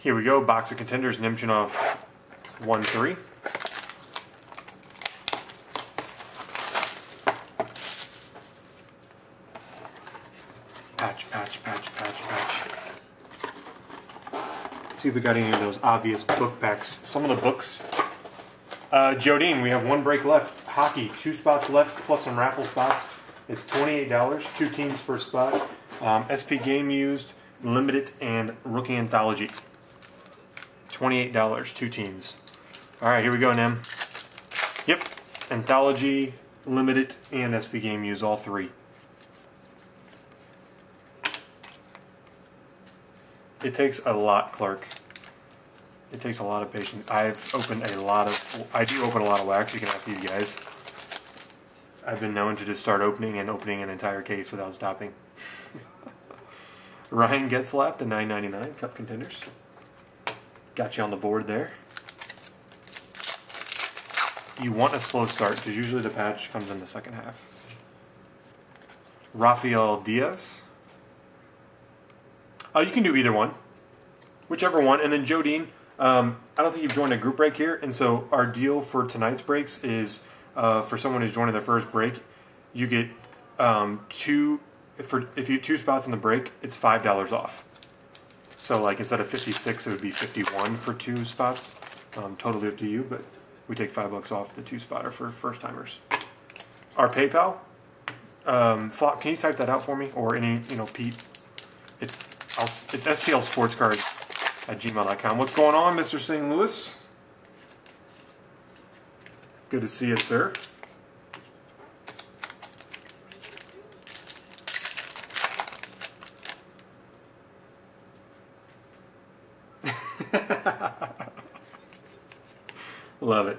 Here we go, box of Contenders, nemchinov13. Patch. See if we got any of those obvious book packs. Some of the books. Jodine, we have 1 break left. Hockey, 2 spots left, plus some raffle spots. It's $28, 2 teams per spot. SP Game Used, Limited, and Rookie Anthology. $28, 2 teams. Alright, here we go, Nem. Yep, Anthology, Limited, and SP Game Used, all 3. It takes a lot, Clark. It takes a lot of patience. I do open a lot of wax. You can ask these guys. I've been known to just start opening an entire case without stopping. Ryan Getzlaf, the $9.99 Cup Contenders. Got you on the board there. You want a slow start because usually the patch comes in the second half. Rafael Diaz. You can do either one, whichever one. And then Jodine, I don't think you've joined a group break here, and so our deal for tonight's breaks is for someone who's joining their first break, you get if you have 2 spots in the break, it's $5 off. So like instead of 56, it would be 51 for 2 spots. Totally up to you, but we take $5 off the 2 spotter for first timers. Our PayPal, Flop, can you type that out for me, or any, Pete? It's stlsportscards@gmail.com. What's going on, Mr. St. Louis? Good to see you, sir. Love it.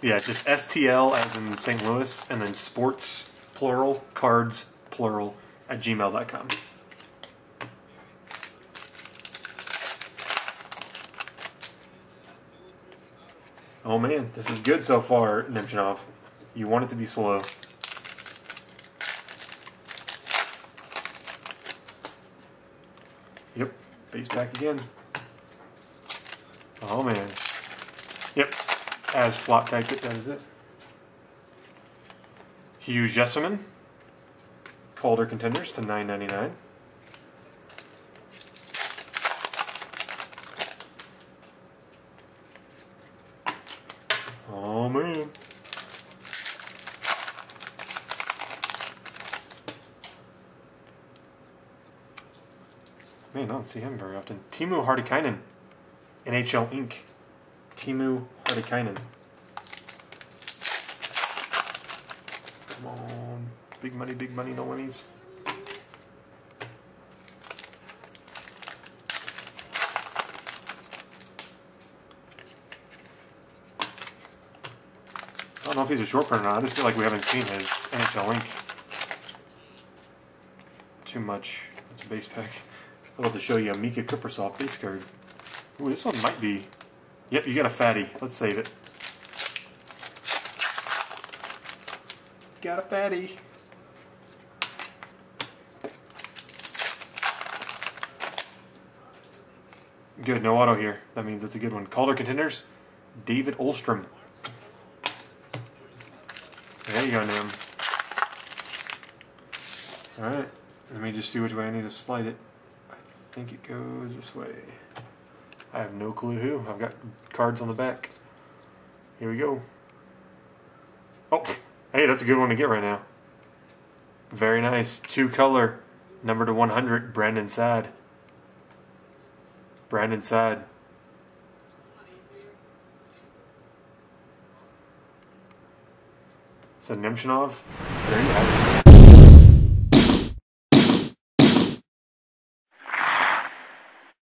Yeah, just STL as in St. Louis, and then sports, plural, cards, plural, @gmail.com. Oh man, this is good so far, Nemchinov. You want it to be slow. Yep, base pack again. Oh man. Yep, as Flop typed it, that is it. Hugh Jesserman. Calder Contenders to $9.99. Oh man. Man, I don't see him very often. Teemu Hartikainen. NHL Inc. Teemu Hartikainen. Come on. Big money, no whammies. I don't know if he's a short print or not. I just feel like we haven't seen his NHL Link too much. It's a base pack. I'd love to show you a Mika Kuprasov base card. Ooh, this one might be... Yep, you got a fatty. Let's save it. Got a fatty. Good, no auto here. That means it's a good one. Calder Contenders, David Olstrom. There you go, Nim. Alright, let me just see which way I need to slide it. I think it goes this way. I have no clue who. I've got cards on the back. Here we go. Oh, hey, that's a good one to get right now. Very nice. 2-color, number to 100, Brandon Saad. Brandon Saad. So Nemchinov, there you have it.